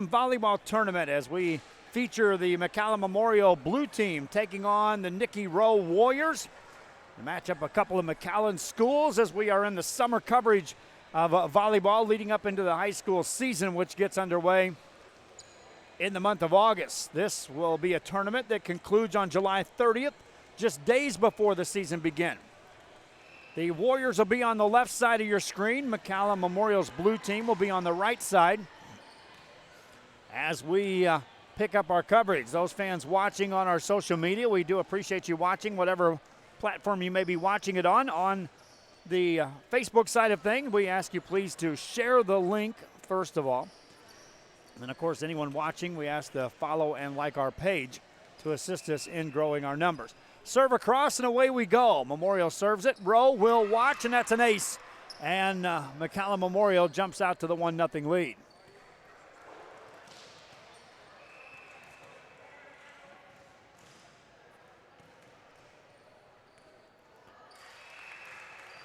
Volleyball tournament as we feature the McAllen Memorial Blue Team taking on the Rowe Warriors. The matchup a couple of McAllen schools as we are in the summer coverage of volleyball leading up into the high school season, which gets underway in the month of August. This will be a tournament that concludes on July 30th, just days before the season begins. The Warriors will be on the left side of your screen. McAllen Memorial's blue team will be on the right side as we pick up our coverage. Those fans watching on our social media, we do appreciate you watching, whatever platform you may be watching it on. On the Facebook side of things, we ask you please to share the link first of all. And then, of course, anyone watching, we ask to follow and like our page to assist us in growing our numbers. Serve across and away we go. Memorial serves it. Rowe will watch, and that's an ace. And McAllen Memorial jumps out to the 1-0 lead.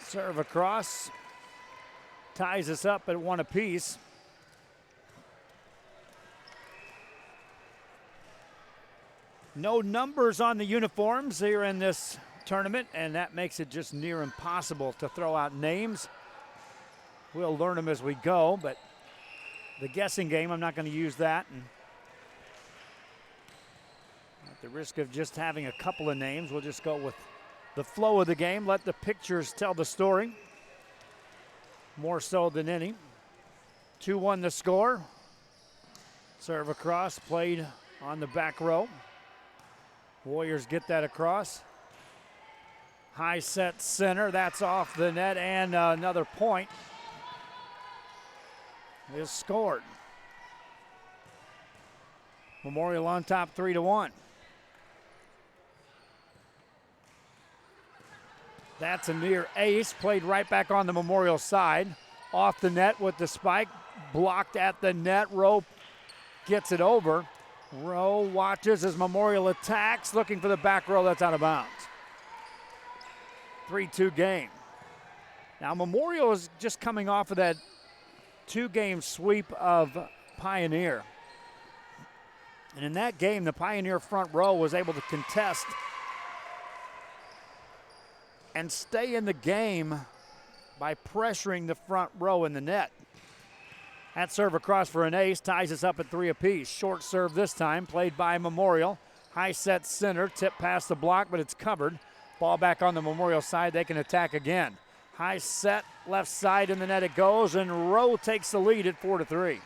Serve across, ties us up at 1 apiece. No numbers on the uniforms here in this tournament, and that makes it just near impossible to throw out names. We'll learn them as we go, but the guessing game, I'm not going to use that. And at the risk of just having a couple of names, we'll just go with the flow of the game. Let the pictures tell the story, more so than any. 2-1 the score. Serve across, played on the back row. Warriors get that across. High set center, that's off the net, and another point is scored. Memorial on top 3-1. That's a near ace, played right back on the Memorial side. Off the net with the spike, blocked at the net. Rowe gets it over. Rowe watches as Memorial attacks, looking for the back row. That's out of bounds. 3-2 game. Now Memorial is just coming off of that 2-game sweep of Pioneer. And in that game, the Pioneer front row was able to contest and stay in the game by pressuring the front row in the net. That serve across for an ace, ties us up at 3 apiece. Short serve this time, played by Memorial. High set center, tip past the block, but it's covered. Ball back on the Memorial side, they can attack again. High set, left side in the net it goes, and Rowe takes the lead at 4-3.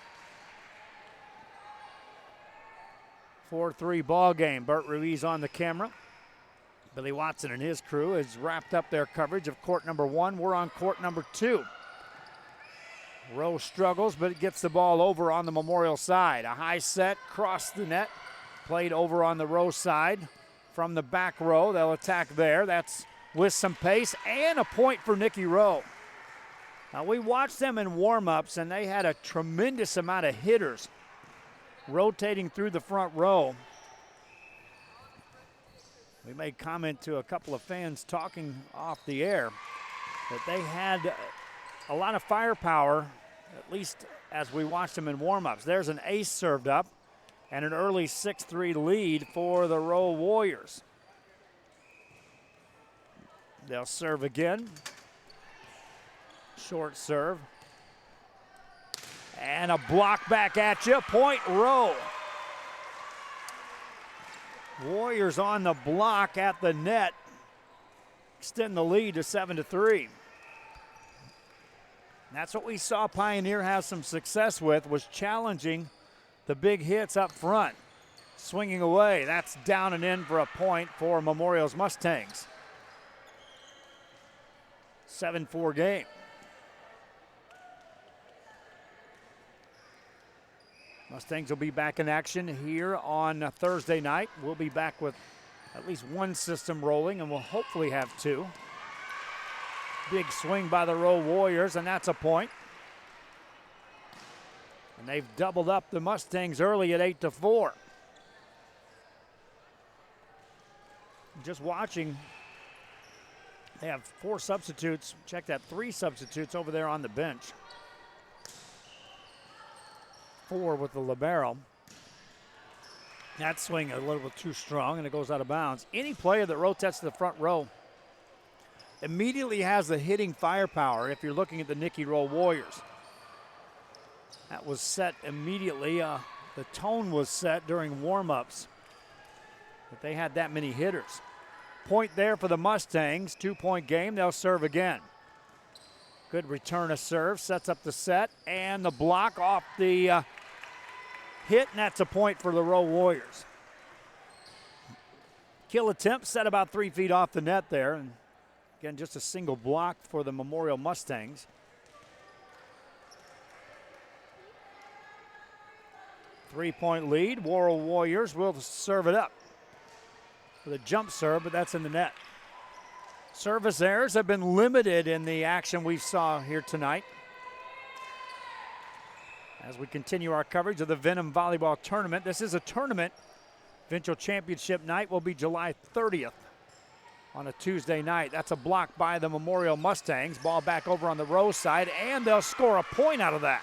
4-3 ball game. Bert Ruiz on the camera. Billy Watson and his crew has wrapped up their coverage of court number 1. We're on court number 2. Rowe struggles, but gets the ball over on the Memorial side. A high set, crossed the net, played over on the Rowe side. From the back row, they'll attack there. That's with some pace and a point for Rowe. Now, we watched them in warm-ups, and they had a tremendous amount of hitters rotating through the front row. We made comment to a couple of fans talking off the air that they had a lot of firepower, at least as we watched them in warm-ups. There's an ace served up and an early 6-3 lead for the Rowe Warriors. They'll serve again. Short serve. And a block back at you. Point Rowe. Warriors on the block at the net. Extend the lead to 7-3. That's what we saw Pioneer have some success with, was challenging the big hits up front. Swinging away, that's down and in for a point for Memorial's Mustangs. 7-4 game. Mustangs will be back in action here on Thursday night. We'll be back with at least one system rolling, and we'll hopefully have 2. Big swing by the Rowe Warriors, and that's a point. And they've doubled up the Mustangs early at 8-4. Just watching, they have 4 substitutes. Check that, 3 substitutes over there on the bench. 4 with the libero. That swing a little bit too strong, and it goes out of bounds. Any player that rotates to the front row immediately has the hitting firepower if you're looking at the Nicky Rowe Warriors. That was set immediately. The tone was set during warm-ups, but they had that many hitters. Point there for the Mustangs, 2-point game. They'll serve again. Good return of serve, sets up the set, and the block off the hit, and that's a point for the Rowe Warriors. Kill attempt set about 3 feet off the net there, and again, just a single block for the Memorial Mustangs. Three-point lead. Rowe Warriors will serve it up with a jump serve, but that's in the net. Service errors have been limited in the action we saw here tonight. As we continue our coverage of the Venom Volleyball Tournament, this is a tournament. Provincial Championship night will be July 30th on a Tuesday night. That's a block by the Memorial Mustangs. Ball back over on the Rowe side, and they'll score a point out of that.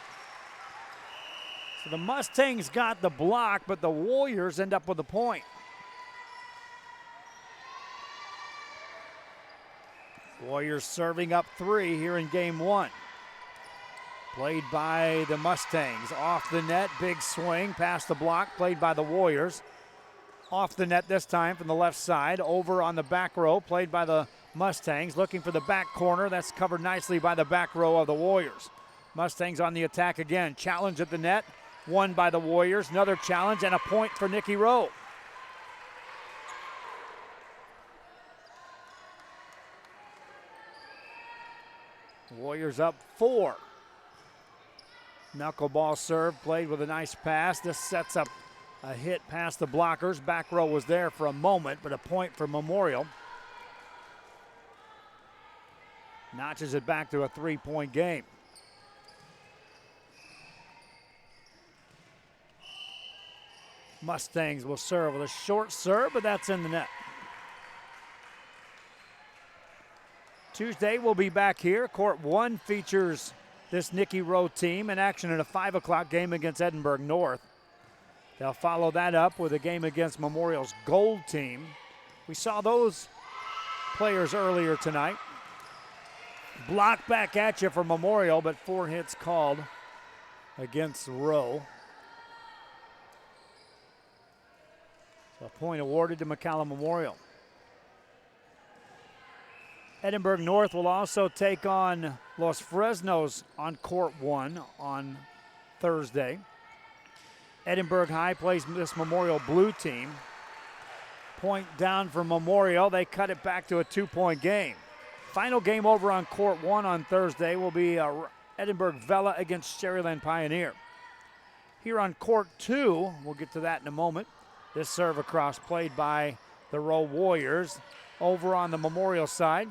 So the Mustangs got the block, but the Warriors end up with a point. Warriors serving up 3 here in game 1. Played by the Mustangs. Off the net, big swing, past the block, played by the Warriors. Off the net this time from the left side, over on the back row, played by the Mustangs. Looking for the back corner, that's covered nicely by the back row of the Warriors. Mustangs on the attack again. Challenge at the net, won by the Warriors. Another challenge and a point for Nicky Rowe. Warriors up 4. Knuckleball serve played with a nice pass. This sets up a hit past the blockers. Back row was there for a moment, but a point for Memorial. Notches it back to a 3-point game. Mustangs will serve with a short serve, but that's in the net. Tuesday we'll be back here. Court 1 features this Nicky Rowe team in action in a 5 o'clock game against Edinburgh North. They'll follow that up with a game against Memorial's Gold team. We saw those players earlier tonight. Block back at you for Memorial, but 4 hits called against Rowe. So a point awarded to McAllen Memorial. Edinburgh North will also take on Los Fresnos on Court 1 on Thursday. Edinburgh High plays this Memorial Blue team. Point down for Memorial. They cut it back to a 2-point game. Final game over on Court 1 on Thursday will be Edinburgh Vela against Sherryland Pioneer. Here on Court 2, we'll get to that in a moment. This serve across played by the Rowe Warriors. Over on the Memorial side.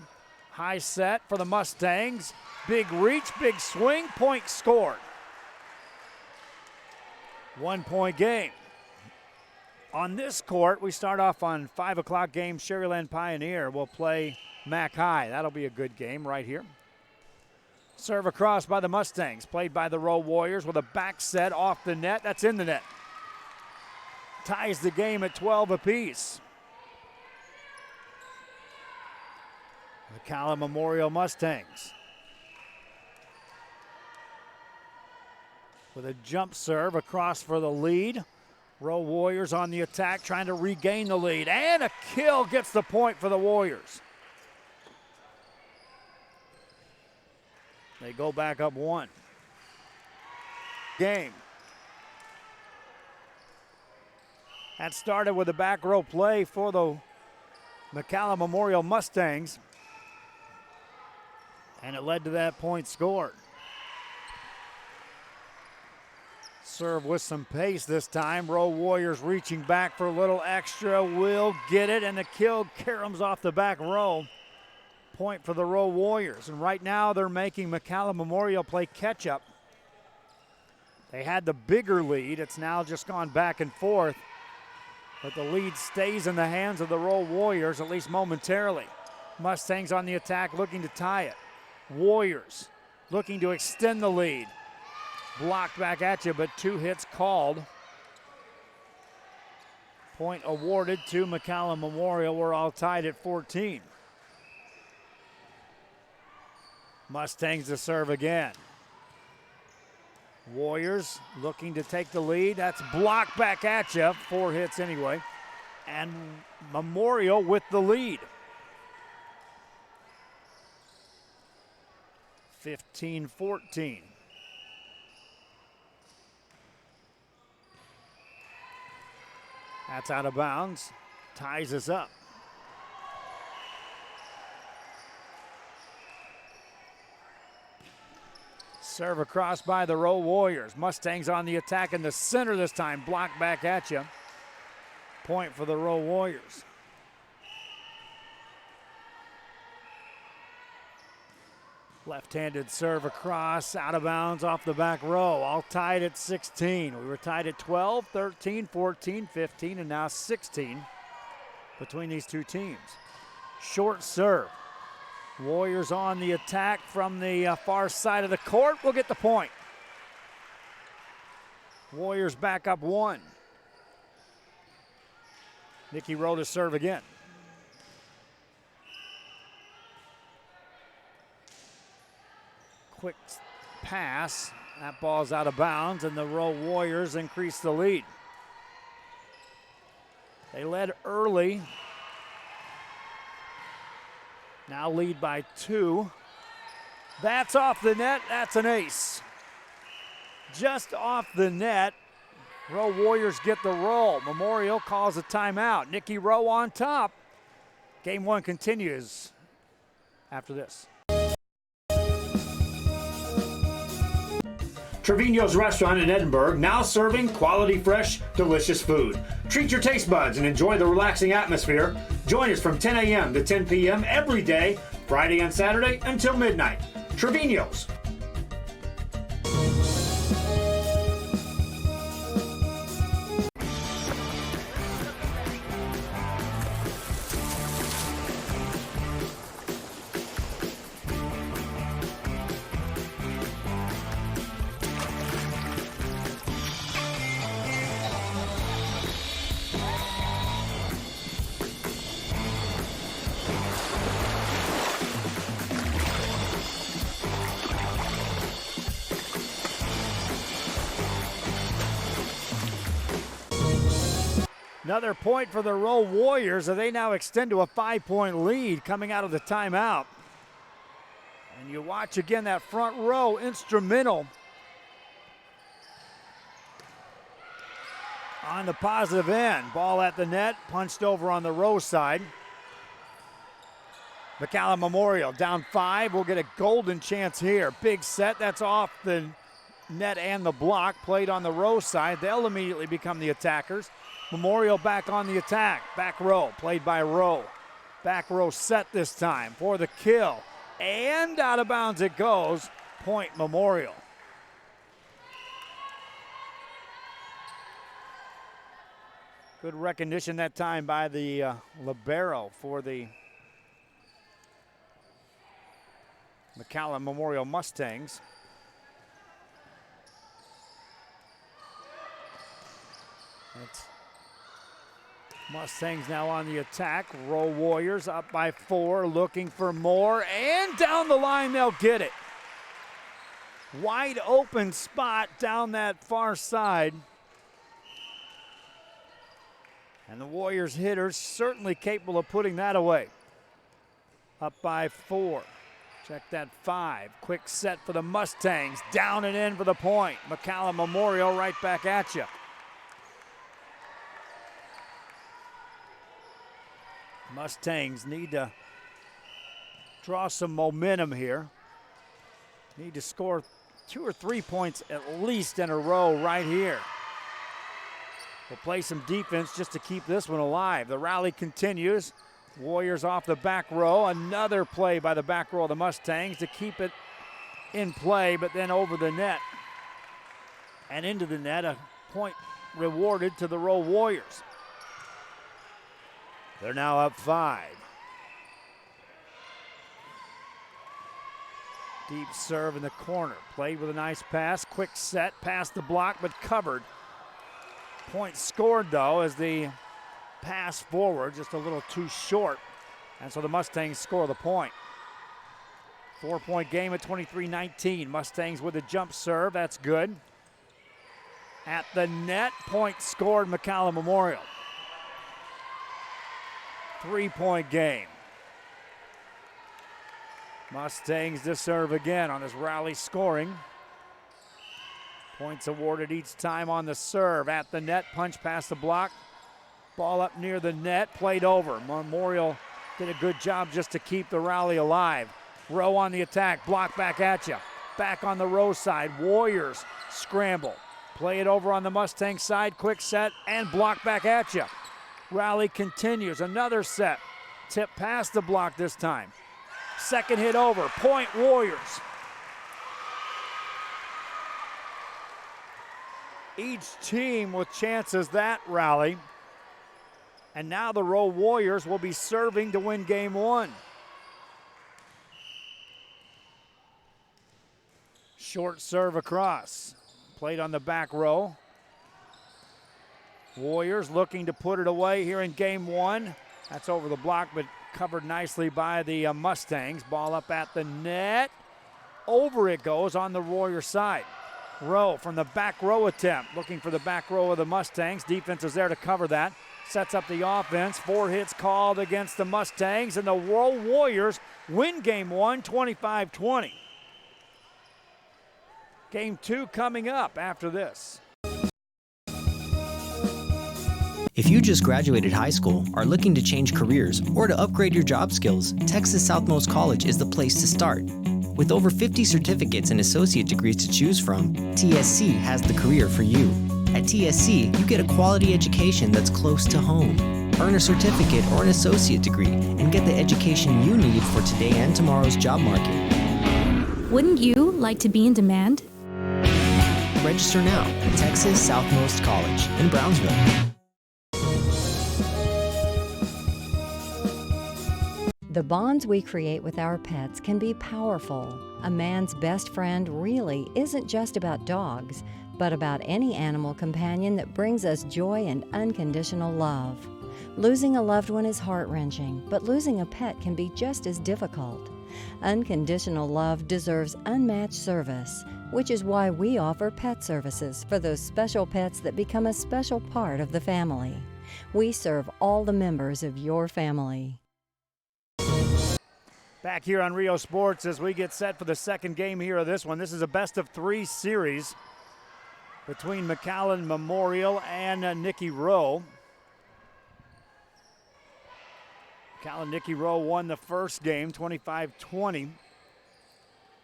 High set for the Mustangs. Big reach, big swing, point scored. 1-point game. On this court, we start off on 5 o'clock game. Sherryland Pioneer will play Mac High. That'll be a good game right here. Serve across by the Mustangs, played by the Rowe Warriors with a back set off the net. That's in the net. Ties the game at 12 apiece. McAllen Memorial Mustangs with a jump serve across for the lead. Rowe Warriors on the attack, trying to regain the lead, and a kill gets the point for the Warriors. They go back up 1. Game. That started with a back row play for the McAllen Memorial Mustangs, and it led to that point scored. Serve with some pace this time. Rowe Warriors reaching back for a little extra. Will get it, and the kill caroms off the back row. Point for the Rowe Warriors. And right now they're making McAllen Memorial play catch up. They had the bigger lead. It's now just gone back and forth. But the lead stays in the hands of the Rowe Warriors, at least momentarily. Mustangs on the attack looking to tie it. Warriors looking to extend the lead. blocked back at you, but 2 hits called. Point awarded to McAllen Memorial. We're all tied at 14. Mustangs to serve again. Warriors looking to take the lead. That's blocked back at you. 4 hits anyway. And Memorial with the lead. 15-14. That's out of bounds. Ties us up. Serve across by the Rowe Warriors. Mustangs on the attack in the center this time. Blocked back at you. Point for the Rowe Warriors. Left-handed serve across, out of bounds off the back row. All tied at 16. We were tied at 12, 13, 14, 15, and now 16 between these two teams. Short serve. Warriors on the attack from the far side of the court. We'll get the point. Warriors back up 1. Nikki Rowe to serve again. Quick pass. That ball's out of bounds, and the Rowe Warriors increase the lead. They led early. Now lead by 2. That's off the net. That's an ace. Just off the net. Rowe Warriors get the roll. Memorial calls a timeout. Nikki Rowe on top. Game 1 continues after this. Trevino's Restaurant in Edinburgh, now serving quality, fresh, delicious food. Treat your taste buds and enjoy the relaxing atmosphere. Join us from 10 a.m. to 10 p.m. every day, Friday and Saturday until midnight. Trevino's. Another point for the Rowe Warriors, as they now extend to a 5-point lead coming out of the timeout. And you watch again that front row, instrumental on the positive end. Ball at the net, punched over on the Rowe side. McAllen Memorial down 5. We'll get a golden chance here. Big set, that's off the net and the block, played on the Rowe side. They'll immediately become the attackers. Memorial back on the attack. Back row, played by Rowe. Back row set this time for the kill. And out of bounds it goes. Point Memorial. Good recognition that time by the libero for the McAllen Memorial Mustangs. It's Mustangs now on the attack. Rowe Warriors up by 4, looking for more, and down the line they'll get it. Wide open spot down that far side. And the Warriors hitters certainly capable of putting that away. Up by 4. Check that 5. Quick set for the Mustangs. Down and in for the point. McAllen Memorial right back at you. Mustangs need to draw some momentum here. Need to score 2 or 3 points at least in a row right here. We'll play some defense just to keep this one alive. The rally continues. Warriors off the back row. Another play by the back row of the Mustangs to keep it in play, but then over the net and into the net. A point rewarded to the Rowe Warriors. They're now up 5. Deep serve in the corner. Played with a nice pass. Quick set. Past the block, but covered. Point scored, though, as the pass forward just a little too short. And so the Mustangs score the point. 4-point game at 23-19. Mustangs with a jump serve. That's good. At the net, point scored, McAllen Memorial. 3-point game. Mustangs to serve again on this rally scoring. Points awarded each time on the serve. At the net, punch past the block. Ball up near the net, played over. Memorial did a good job just to keep the rally alive. Rowe on the attack, block back at you. Back on the Rowe side, Warriors scramble. Play it over on the Mustang side, quick set, and block back at you. Rally continues, another set. Tip past the block this time. Second hit over, point Warriors. Each team with chances that rally. And now the Rowe Warriors will be serving to win game one. Short serve across. Played on the back row. Warriors looking to put it away here in game one. That's over the block, but covered nicely by the Mustangs. Ball up at the net. Over it goes on the Warrior side. Rowe from the back row attempt, looking for the back row of the Mustangs. Defense is there to cover that. Sets up the offense. 4 hits called against the Mustangs, and the Rowe Warriors win game one, 25-20. Game two coming up after this. If you just graduated high school, are looking to change careers, or to upgrade your job skills, Texas Southmost College is the place to start. With over 50 certificates and associate degrees to choose from, TSC has the career for you. At TSC, you get a quality education that's close to home. Earn a certificate or an associate degree and get the education you need for today and tomorrow's job market. Wouldn't you like to be in demand? Register now at Texas Southmost College in Brownsville. The bonds we create with our pets can be powerful. A man's best friend really isn't just about dogs, but about any animal companion that brings us joy and unconditional love. Losing a loved one is heart-wrenching, but losing a pet can be just as difficult. Unconditional love deserves unmatched service, which is why we offer pet services for those special pets that become a special part of the family. We serve all the members of your family. Back here on Rio Sports as we get set for the second game here of this one. This is a best-of-3 series between McAllen Memorial and Nicky Rowe. McAllen Nicky Rowe won the first game, 25-20.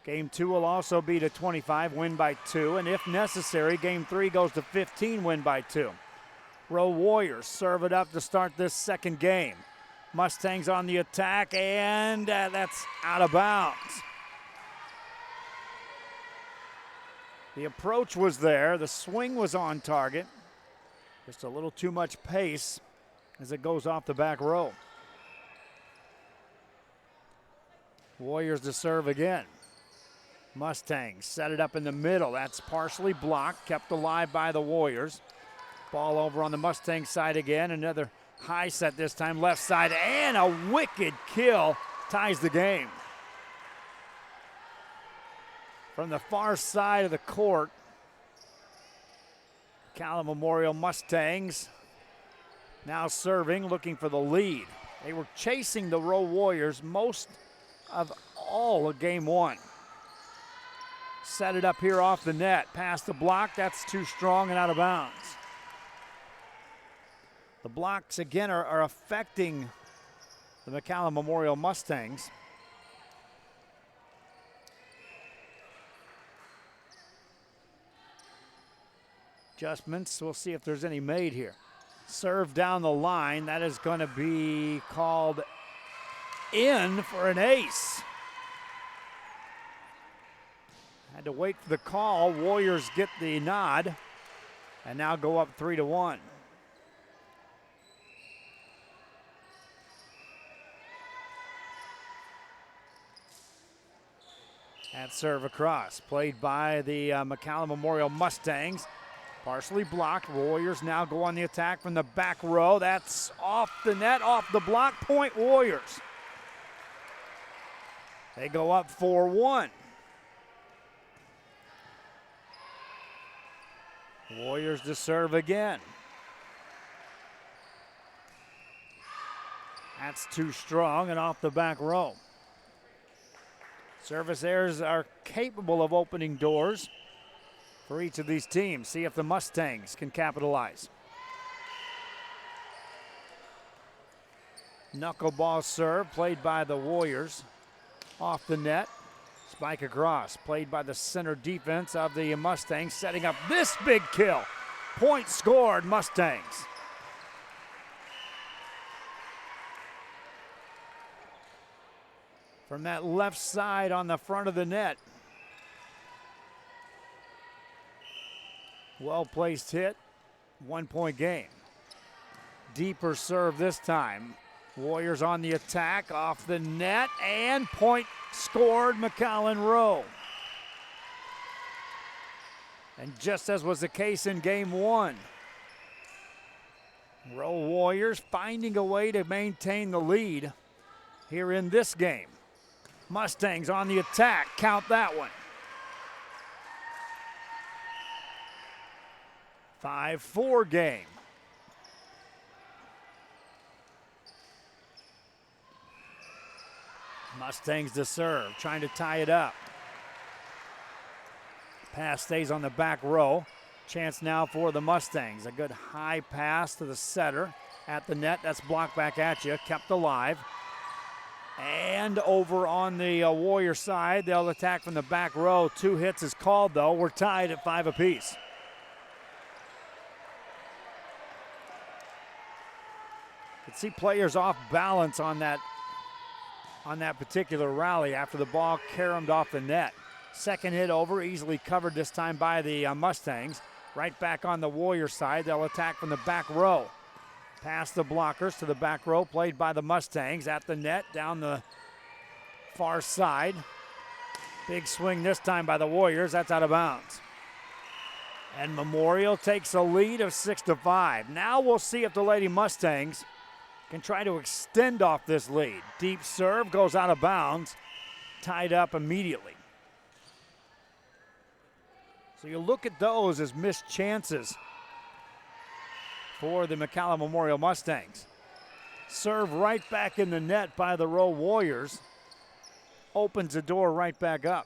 Game two will also be to 25, win by 2. And if necessary, game 3 goes to 15, win by 2. Rowe Warriors serve it up to start this second game. Mustangs on the attack, and that's out of bounds. The approach was there. The swing was on target. Just a little too much pace as it goes off the back row. Warriors to serve again. Mustangs set it up in the middle. That's partially blocked, kept alive by the Warriors. Ball over on the Mustang side again. Another high set this time, left side, and a wicked kill ties the game. From the far side of the court, McAllen Memorial Mustangs now serving, looking for the lead. They were chasing the Rowe Warriors most of all of game one. Set it up here off the net, past the block, that's too strong and out of bounds. The blocks, again, are affecting the McAllen Memorial Mustangs. Adjustments, we'll see if there's any made here. Serve down the line, that is going to be called in for an ace. Had to wait for the call. Warriors get the nod and now go up 3-1. At serve across, played by the McAllen Memorial Mustangs. Partially blocked. Warriors now go on the attack from the back row. That's off the net, off the block. Point Warriors. They go up 4-1. Warriors to serve again. That's too strong and off the back row. Service errors are capable of opening doors for each of these teams. See if the Mustangs can capitalize. Knuckleball serve played by the Warriors. Off the net. Spike across, played by the center defense of the Mustangs, setting up this big kill. Point scored, Mustangs. From that left side on the front of the net. Well-placed hit, 1-point game. Deeper serve this time. Warriors on the attack, off the net, and point scored, McAllen Rowe. And just as was the case in game one, Rowe Warriors finding a way to maintain the lead here in this game. Mustangs on the attack, count that one. 5-4 game. Mustangs to serve, trying to tie it up. Pass stays on the back row. Chance now for the Mustangs. A good high pass to the setter at the net. That's blocked back at you, kept alive. And over on the Warrior side, they'll attack from the back row. 2 hits is called, though. We're tied at 5 apiece. You can see players off balance on that particular rally after the ball caromed off the net. Second hit over, easily covered this time by the Mustangs. Right back on the Warrior side, they'll attack from the back row. Past the blockers to the back row, played by the Mustangs at the net, down the far side. Big swing this time by the Warriors, that's out of bounds. And Memorial takes a lead of 6-5. Now we'll see if the Lady Mustangs can try to extend off this lead. Deep serve goes out of bounds, tied up immediately. So you look at those as missed chances for the McAllen Memorial Mustangs. Serve right back in the net by the Rowe Warriors. Opens the door right back up.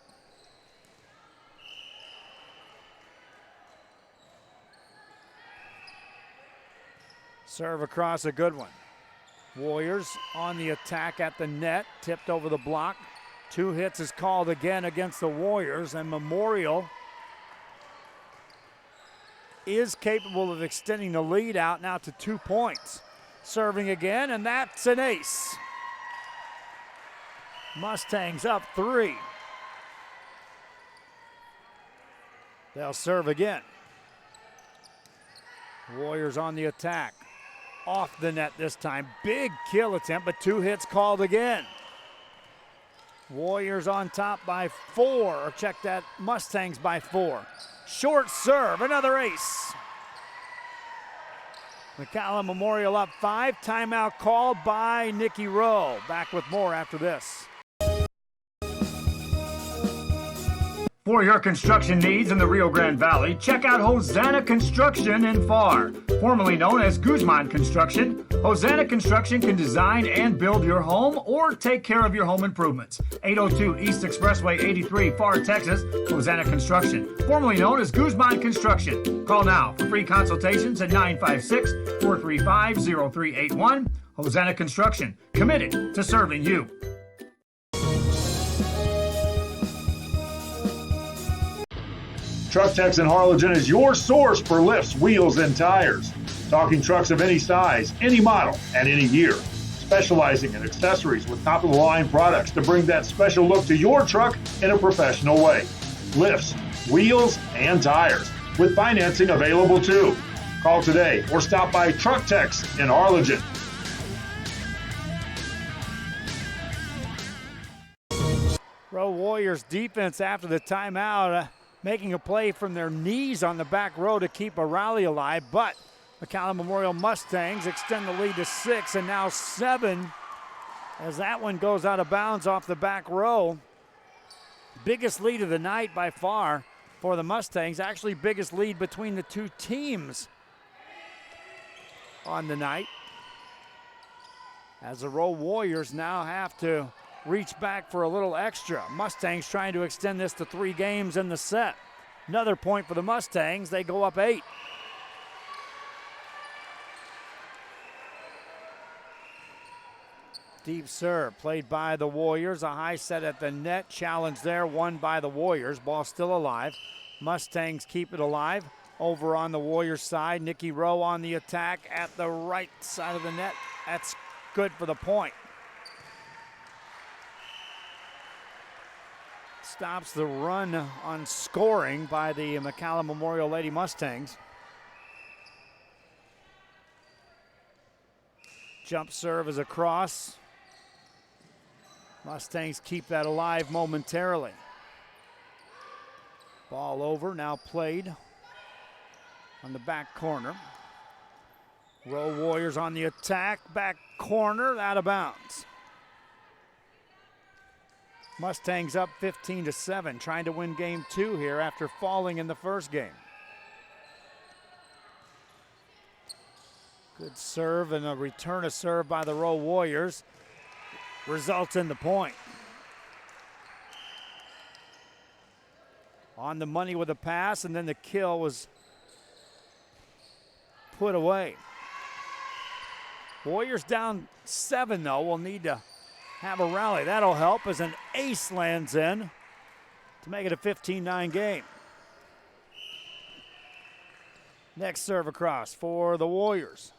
Serve across, a good one. Warriors on the attack at the net, tipped over the block. 2 hits is called again against the Warriors, and Memorial is capable of extending the lead out now to 2 points. Serving again, and that's an ace. Mustangs up 3. They'll serve again. Warriors on the attack. Off the net this time. Big kill attempt, but 2 hits called again. Warriors on top by 4, or check that, Mustangs by 4. Short serve, another ace. McAllen Memorial up 5. Timeout called by Nikki Rowe. Back with more after this. For your construction needs in the Rio Grande Valley, check out HOSANNA Construction in Pharr. Formerly known as Guzman Construction, HOSANNA Construction can design and build your home or take care of your home improvements. 802 East Expressway 83, Pharr, Texas, HOSANNA Construction. Formerly known as Guzman Construction. Call now for free consultations at 956-435-0381. HOSANNA Construction, committed to serving you. Truck Techs in Harlingen is your source for lifts, wheels, and tires. Talking trucks of any size, any model, and any year. Specializing in accessories with top-of-the-line products to bring that special look to your truck in a professional way. Lifts, wheels, and tires, with financing available too. Call today or stop by Truck Techs in Harlingen. Rowe Warriors defense after the timeout, making a play from their knees on the back row to keep a rally alive, but McAllen Memorial Mustangs extend the lead to 6 and now 7 as that one goes out of bounds off the back row. Biggest lead of the night by far for the Mustangs, actually biggest lead between the two teams on the night, as the Rowe Warriors now have to reach back for a little extra. Mustangs trying to extend this to 3 games in the set. Another point for the Mustangs, they go up 8. Deep serve played by the Warriors, a high set at the net, challenge there, won by the Warriors, ball still alive. Mustangs keep it alive. Over on the Warriors side, Nikki Rowe on the attack at the right side of the net. That's good for the point. Stops the run on scoring by the McAllen Memorial Lady Mustangs. Jump serve is across. Mustangs keep that alive momentarily. Ball over, now played on the back corner. Rowe Warriors on the attack, back corner, out of bounds. Mustangs up 15-7, trying to win game 2 here after falling in the first game. Good serve and a return of serve by the Rowe Warriors results in the point. On the money with a pass, and then the kill was put away. Warriors down 7 though, will need to have a rally. That'll help as an ace lands in to make it a 15-9 game. Next serve across for the Warriors.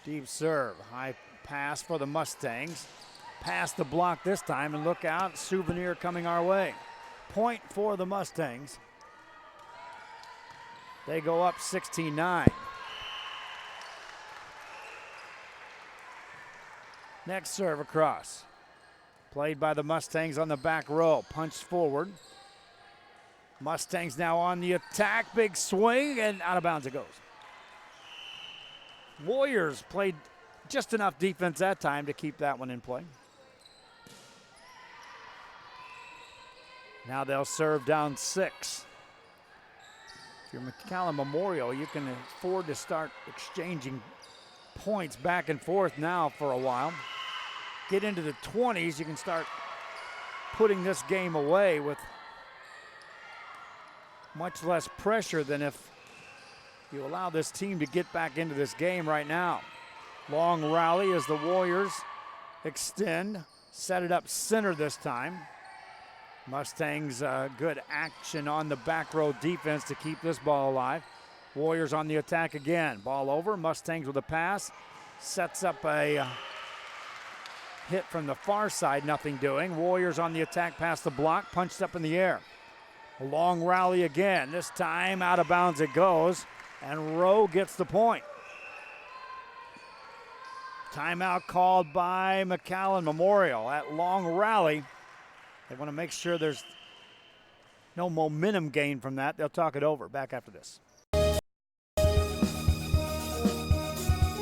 Deep serve, high pass for the Mustangs. Past the block this time, and look out, Souvenir coming our way. Point for the Mustangs. They go up 16-9. Next serve across. Played by the Mustangs on the back row. Punched forward. Mustangs now on the attack. Big swing, and out of bounds it goes. Warriors played just enough defense that time to keep that one in play. Now they'll serve down 6. If you're McAllen Memorial, you can afford to start exchanging points back and forth now for a while. Get into the 20s, you can start putting this game away with much less pressure than if you allow this team to get back into this game right now. Long rally as the Warriors extend, set it up center this time. Mustangs good action on the back row defense to keep this ball alive. Warriors on the attack again. Ball over, Mustangs with a pass. Sets up a hit from the far side, nothing doing. Warriors on the attack past the block, punched up in the air. A long rally again, this time out of bounds it goes, and Rowe gets the point. Timeout called by McAllen Memorial. That long rally, they want to make sure there's no momentum gain from that. They'll talk it over. Back after this.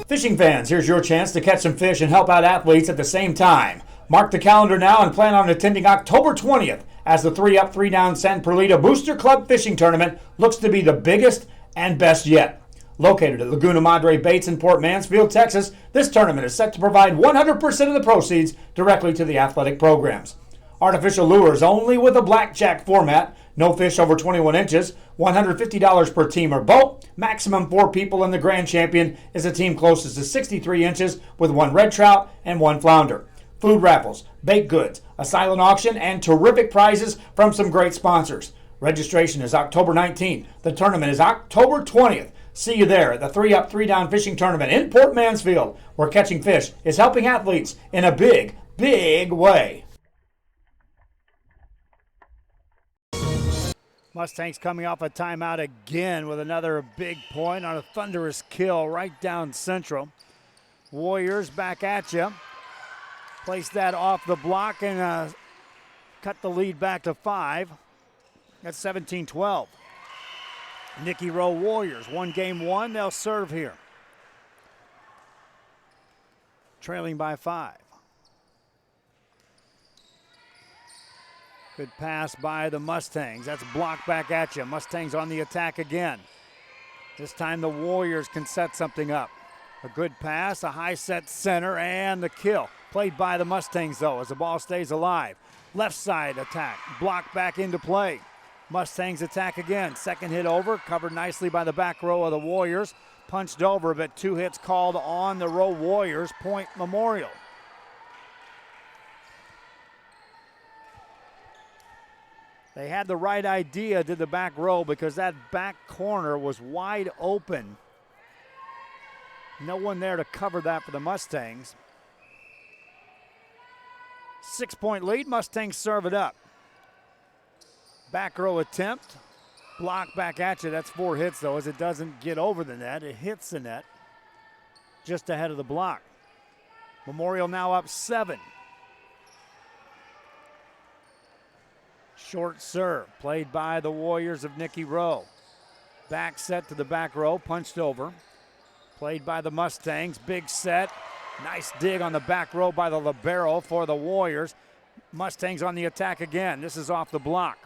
Fishing fans, here's your chance to catch some fish and help out athletes at the same time. Mark the calendar now and plan on attending October 20th as the 3-Up, 3-Down San Perlita Booster Club Fishing Tournament looks to be the biggest and best yet. Located at Laguna Madre Baits in Port Mansfield, Texas, this tournament is set to provide 100% of the proceeds directly to the athletic programs. Artificial lures only with a blackjack format, no fish over 21 inches, $150 per team or boat, maximum 4 people, and the grand champion is a team closest to 63 inches with 1 red trout and 1 flounder. Food raffles, baked goods, a silent auction, and terrific prizes from some great sponsors. Registration is October 19th. The tournament is October 20th. See you there at the 3-Up, 3-Down Fishing Tournament in Port Mansfield, where catching fish is helping athletes in a big, big way. Mustangs coming off a timeout again with another big point on a thunderous kill right down central. Warriors back at you. Place that off the block and a cut the lead back to 5. That's 17-12. Nicky Rowe Warriors, 1 game 1. They'll serve here. Trailing by 5. Good pass by the Mustangs. That's blocked back at you. Mustangs on the attack again. This time the Warriors can set something up. A good pass, a high set center, and the kill. Played by the Mustangs, though, as the ball stays alive. Left side attack, blocked back into play. Mustangs attack again. Second hit over, covered nicely by the back row of the Warriors. Punched over, but 2 hits called on the Rowe Warriors. Point Memorial. They had the right idea, did the back row, because that back corner was wide open. No one there to cover that for the Mustangs. 6-point lead, Mustangs serve it up. Back row attempt, block back at you. That's 4 hits though, as it doesn't get over the net. It hits the net just ahead of the block. Memorial now up 7. Short serve, played by the Warriors of Nicky Rowe. Back set to the back row, punched over. Played by the Mustangs, big set. Nice dig on the back row by the libero for the Warriors. Mustangs on the attack again. This is off the block.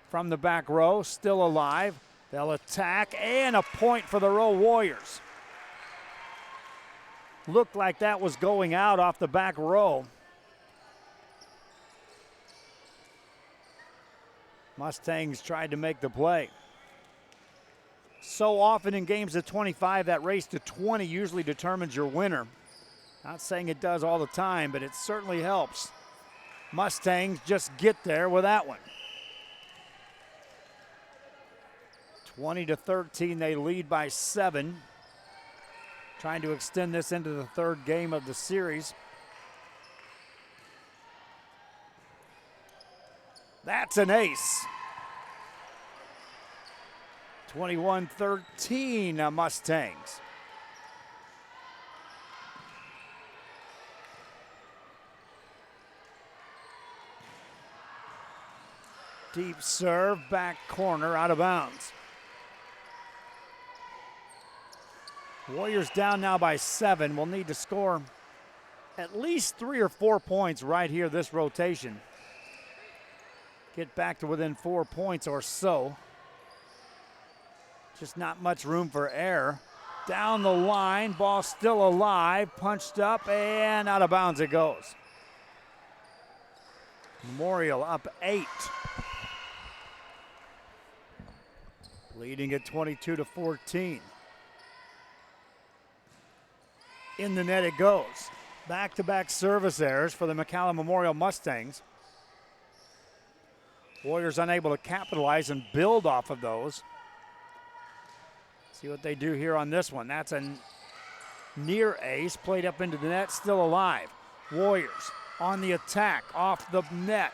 From the back row, still alive. They'll attack, and a point for the Rowe Warriors. Looked like that was going out off the back row. Mustangs tried to make the play. So often in games of 25, that race to 20 usually determines your winner. Not saying it does all the time, but it certainly helps. Mustangs just get there with that one. 20-13, they lead by 7. Trying to extend this into the 3rd game of the series. That's an ace. 21-13 Mustangs. Deep serve, back corner, out of bounds. Warriors down now by 7. Will need to score at least 3 or 4 points right here this rotation. Get back to within 4 points or so. Just not much room for error. Down the line, ball still alive, punched up, and out of bounds it goes. Memorial up 8. Leading at 22-14. In the net it goes. Back-to-back service errors for the McAllen Memorial Mustangs. Warriors unable to capitalize and build off of those. See what they do here on this one. That's a near ace, played up into the net, still alive. Warriors on the attack, off the net,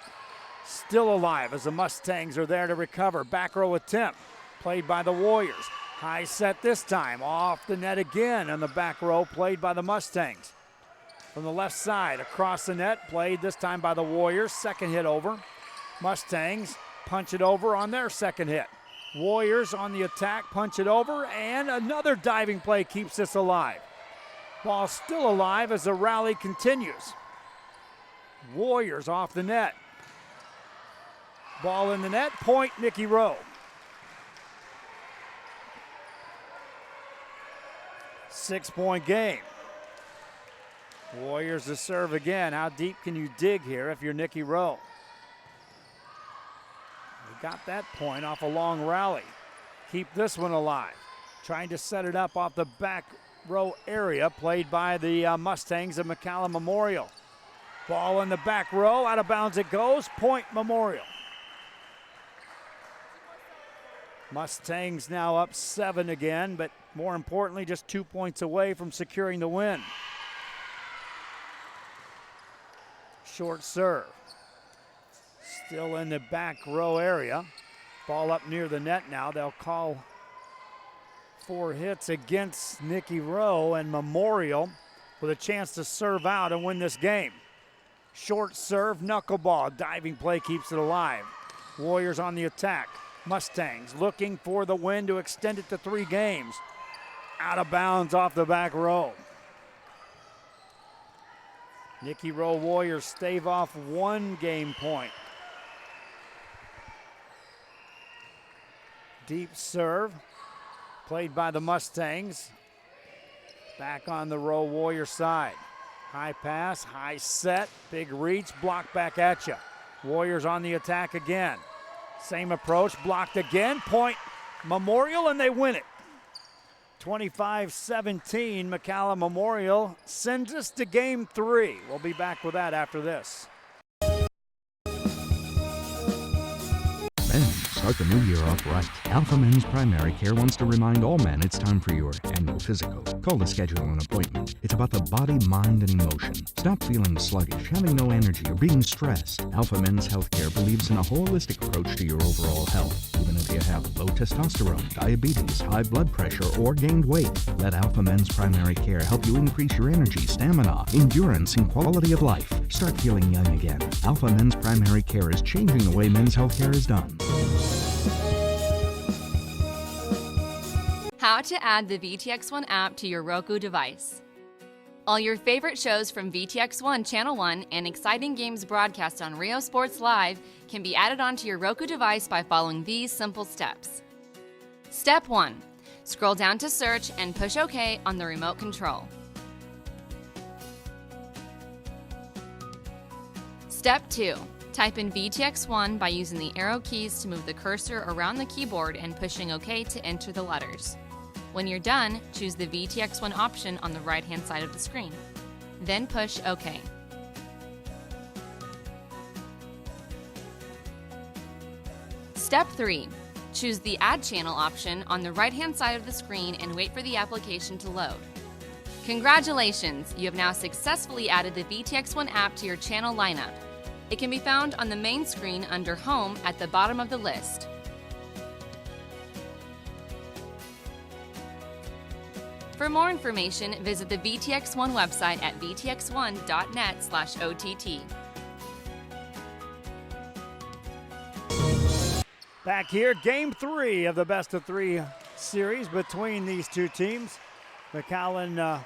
still alive as the Mustangs are there to recover. Back row attempt, played by the Warriors. High set this time, off the net again, and the back row played by the Mustangs. From the left side, across the net, played this time by the Warriors. Second hit over. Mustangs punch it over on their second hit. Warriors on the attack, punch it over, and another diving play keeps this alive. Ball still alive as the rally continues. Warriors off the net. Ball in the net, point Nicky Rowe. 6-point game. Warriors to serve again. How deep can you dig here if you're Nicky Rowe? We got that point off a long rally. Keep this one alive. Trying to set it up off the back row area, played by the Mustangs of McAllen Memorial. Ball in the back row, out of bounds it goes, point Memorial. Mustangs now up 7 again, but more importantly, just 2 points away from securing the win. Short serve. Still in the back row area. Ball up near the net now. They'll call 4 hits against Nicky Rowe, and Memorial with a chance to serve out and win this game. Short serve, knuckleball. Diving play keeps it alive. Warriors on the attack. Mustangs looking for the win to extend it to 3 games. Out of bounds off the back row. Nicky Rowe Warriors stave off 1 game point. Deep serve, played by the Mustangs. Back on the Rowe Warrior side. High pass, high set, big reach, blocked back at you. Warriors on the attack again. Same approach, blocked again. Point Memorial, and they win it. 25-17, McAllen Memorial sends us to game 3. We'll be back with that after this. Men, start the new year off right. Alpha Men's Primary Care wants to remind all men it's time for your annual physical. Call to schedule an appointment. It's about the body, mind, and emotion. Stop feeling sluggish, having no energy, or being stressed. Alpha Men's Healthcare believes in a holistic approach to your overall health. Even if you have low testosterone, diabetes, high blood pressure, or gained weight, let Alpha Men's Primary Care help you increase your energy, stamina, endurance, and quality of life. Start feeling young again. Alpha Men's Primary Care is changing the way men's healthcare is done. How to add the VTX1 app to your Roku device. All your favorite shows from VTX1 Channel 1 and exciting games broadcast on Rio Sports Live can be added onto your Roku device by following these simple steps. Step 1. Scroll down to search and push OK on the remote control. Step 2. Type in VTX1 by using the arrow keys to move the cursor around the keyboard and pushing OK to enter the letters. When you're done, choose the VTX1 option on the right-hand side of the screen. Then push OK. Step 3. Choose the Add Channel option on the right-hand side of the screen and wait for the application to load. Congratulations! You have now successfully added the VTX1 app to your channel lineup. It can be found on the main screen under Home at the bottom of the list. For more information, visit the VTX1 website at vtx1.net/OTT. Back here, game 3 of the best of 3 series between these two teams. McAllen,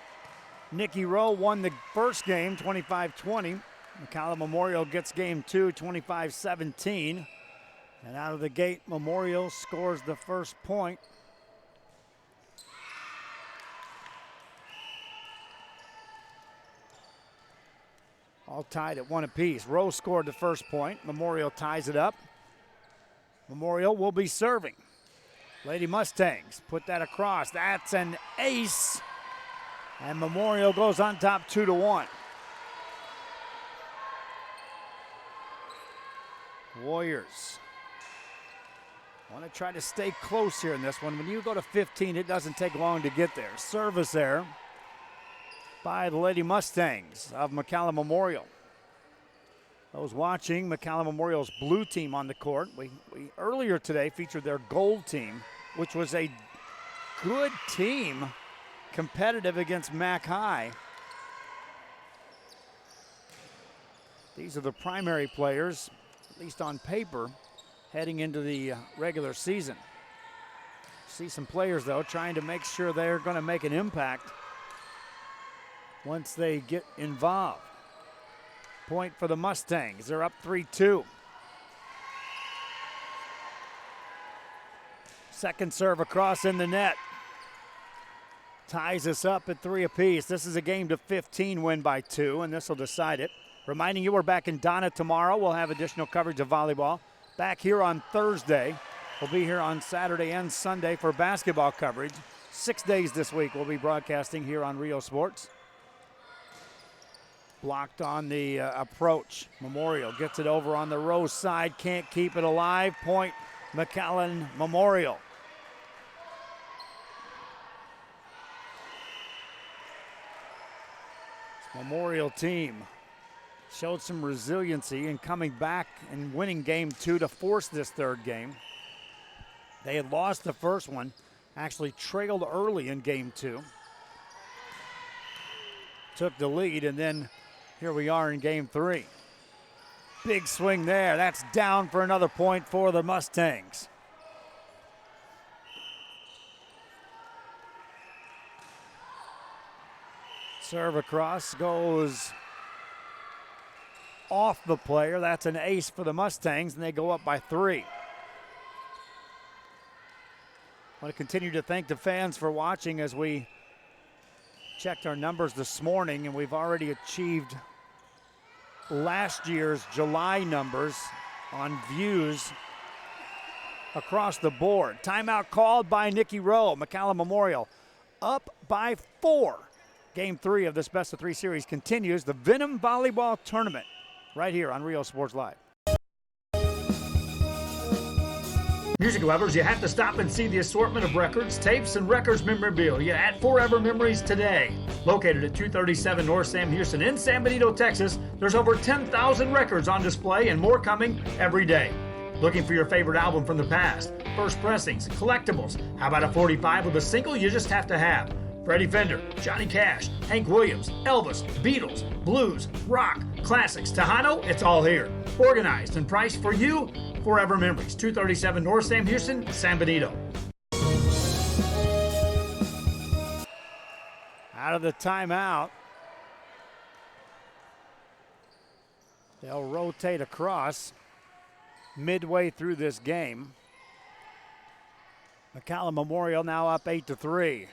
Nicky Rowe won the first game, 25-20. McAllen Memorial gets game 2, 25-17. And out of the gate, Memorial scores the first point. All tied at 1 apiece. Rowe scored the first point. Memorial ties it up. Memorial will be serving. Lady Mustangs put that across. That's an ace. And Memorial goes on top 2-1. Warriors want to try to stay close here in this one. When you go to 15, it doesn't take long to get there. Service error by the Lady Mustangs of McAllen Memorial. Those watching McAllen Memorial's blue team on the court, we earlier today featured their gold team, which was a good team, competitive against Mac High. These are the primary players, at least on paper, heading into the regular season. See some players, though, trying to make sure they're going to make an impact once they get involved. Point for the Mustangs. They're up 3-2. Second serve across in the net. Ties us up at 3 apiece. This is a game to 15 win by 2, and this will decide it. Reminding you, we're back in Donna tomorrow. We'll have additional coverage of volleyball. Back here on Thursday. We'll be here on Saturday and Sunday for basketball coverage. 6 days this week we'll be broadcasting here on Rio Sports. Blocked on the approach. Memorial gets it over on the Rowe side. Can't keep it alive. Point McAllen Memorial. This Memorial team showed some resiliency in coming back and winning game 2 to force this third game. They had lost the first one, actually trailed early in game 2. Took the lead, and then here we are in game 3. Big swing there. That's down for another point for the Mustangs. Serve across goes off the player. That's an ace for the Mustangs, and they go up by 3. I want to continue to thank the fans for watching as we checked our numbers this morning, and we've already achieved last year's July numbers on views across the board. Timeout called by Nikki Rowe. McAllen Memorial up by 4. Game 3 of this best-of-3 series continues. The Venom Volleyball Tournament right here on Rio Sports Live. Music lovers, you have to stop and see the assortment of records, tapes, and records memorabilia at Forever Memories today. Located at 237 North Sam Houston in San Benito, Texas, there's over 10,000 records on display and more coming every day. Looking for your favorite album from the past, first pressings, collectibles? How about a 45 with a single you just have to have? Freddie Fender, Johnny Cash, Hank Williams, Elvis, Beatles, blues, rock, classics, Tejano, it's all here. Organized and priced for you. Forever Memories, 237 North Sam Houston, San Benito. Out of the timeout. They'll rotate across midway through this game. McAllen Memorial now up 8-3.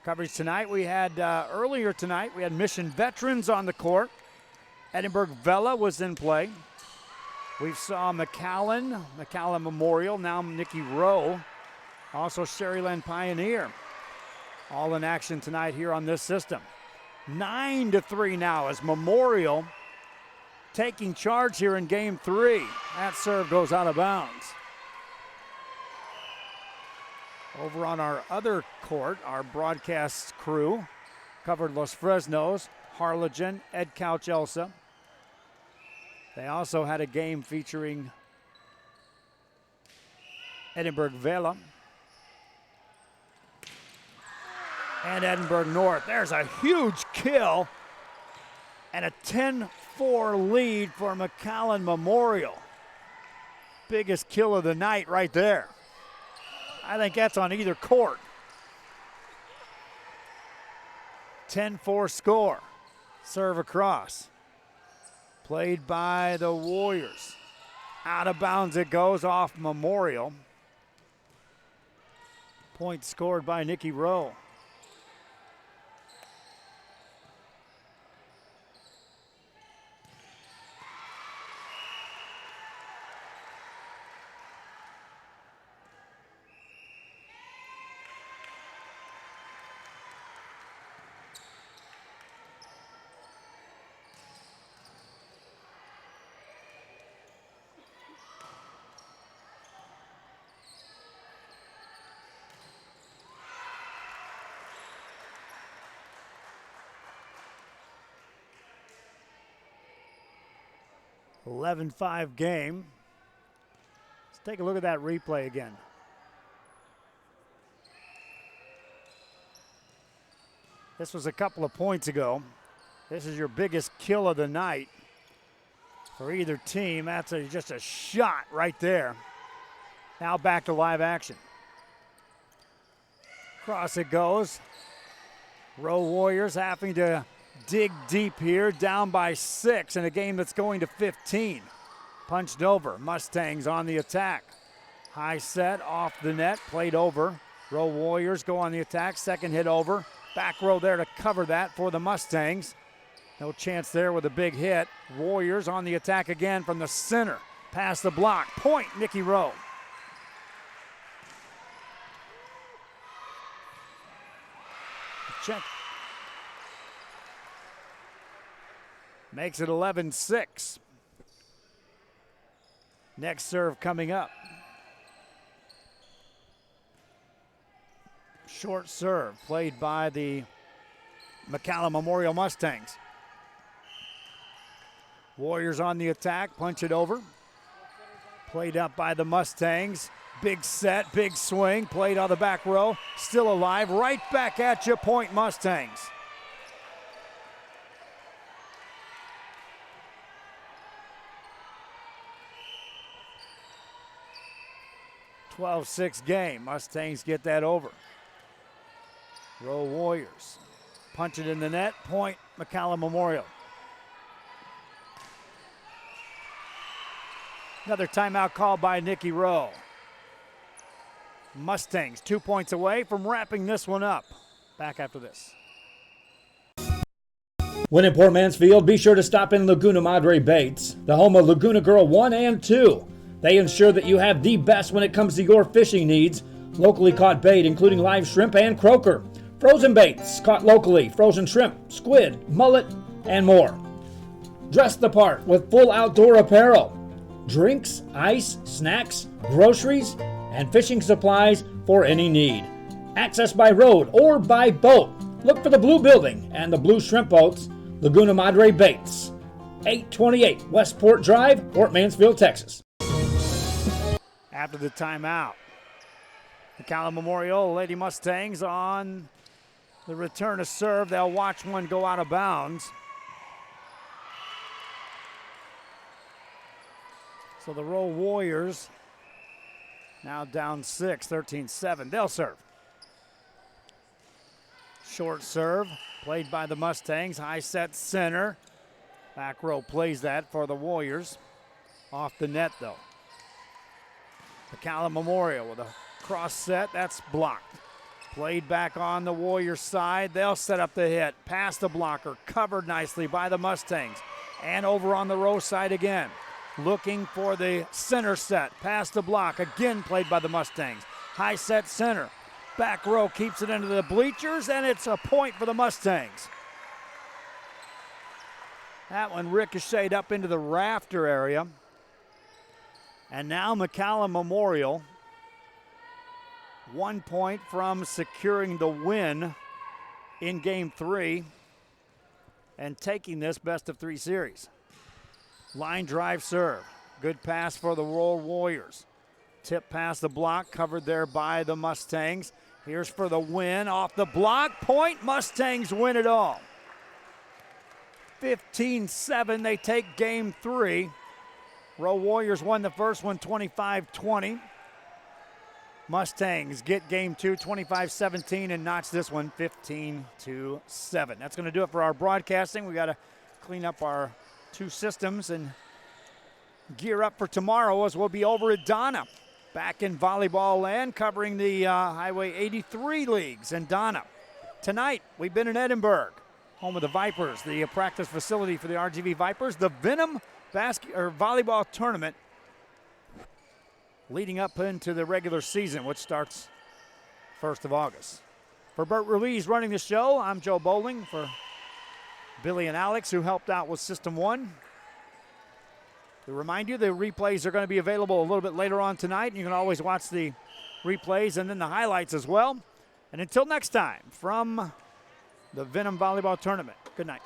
Coverage tonight, we had earlier tonight, we had Mission Veterans on the court. Edinburgh Vela was in play. We saw McAllen Memorial, now Nikki Rowe, also Sherryland Pioneer. All in action tonight here on this system. 9-3 now as Memorial taking charge here in game 3. That serve goes out of bounds. Over on our other court, our broadcast crew covered Los Fresnos, Harlingen, Ed Couch, Elsa. They also had a game featuring Edinburgh Vela and Edinburgh North. There's a huge kill and a 10-4 lead for McAllen Memorial. Biggest kill of the night right there. I think that's on either court. 10-4 score. Serve across. Played by the Warriors. Out of bounds it goes off Memorial. Point scored by Nikki Rowe. (11-5) game. Let's take a look at that replay again. This was a couple of points ago. This is your biggest kill of the night for either team. That's just a shot right there. Now back to live action. Across it goes. Rowe Warriors having to dig deep here, down by 6 in a game that's going to 15. Punched over. Mustangs on the attack. High set off the net, played over. Rowe Warriors go on the attack. Second hit over. Back row there to cover that for the Mustangs. No chance there with a big hit. Warriors on the attack again from the center. Past the block. Point, Nikki Rowe. Check. Makes it 11-6. Next serve coming up. Short serve played by the McAllen Memorial Mustangs. Warriors on the attack, punch it over. Played up by the Mustangs. Big set, big swing, played on the back row. Still alive, right back at you, point Mustangs. 12-6 game. Mustangs get that over. Rowe Warriors punch it in the net. Point, McAllen Memorial. Another timeout called by Nikki Rowe. Mustangs 2 points away from wrapping this one up. Back after this. When in Port Mansfield, be sure to stop in Laguna Madre Baits, the home of Laguna Girl 1 and 2. They ensure that you have the best when it comes to your fishing needs. Locally caught bait, including live shrimp and croaker. Frozen baits caught locally, frozen shrimp, squid, mullet, and more. Dress the part with full outdoor apparel. Drinks, ice, snacks, groceries, and fishing supplies for any need. Access by road or by boat. Look for the blue building and the blue shrimp boats, Laguna Madre Baits. 828 Westport Drive, Port Mansfield, Texas. After the timeout, McAllen Memorial Lady Mustangs on the return to serve. They'll watch one go out of bounds. So the Rowe Warriors now down 6, 13-7. They'll serve. Short serve played by the Mustangs. High set center. Back row plays that for the Warriors. Off the net though. McAllen Memorial with a cross set. That's blocked. Played back on the Warriors side. They'll set up the hit. Past the blocker. Covered nicely by the Mustangs. And over on the Rowe side again. Looking for the center set. Past the block. Again played by the Mustangs. High set center. Back row keeps it into the bleachers, and it's a point for the Mustangs. That one ricocheted up into the rafter area. And now McAllen Memorial, 1 point from securing the win in Game 3 and taking this best-of-3 series. Line drive serve. Good pass for the Rowe Warriors. Tip past the block, covered there by the Mustangs. Here's for the win off the block. Point, Mustangs win it all. 15-7, they take Game 3. Rowe Warriors won the first one 25-20. Mustangs get Game 2 25-17 and notch this one 15-7. That's going to do it for our broadcasting. We got to clean up our two systems and gear up for tomorrow as we'll be over at Donna. Back in volleyball land, covering the Highway 83 leagues in Donna. Tonight, we've been in Edinburgh, home of the Vipers, the practice facility for the RGV Vipers. The Venom volleyball tournament leading up into the regular season, which starts 1st of August. For Bert Ruiz running the show, I'm Joe Bowling. For Billy and Alex, who helped out with System 1. To remind you, the replays are going to be available a little bit later on tonight. You can always watch the replays and then the highlights as well. And until next time, from the Venom Volleyball Tournament, good night.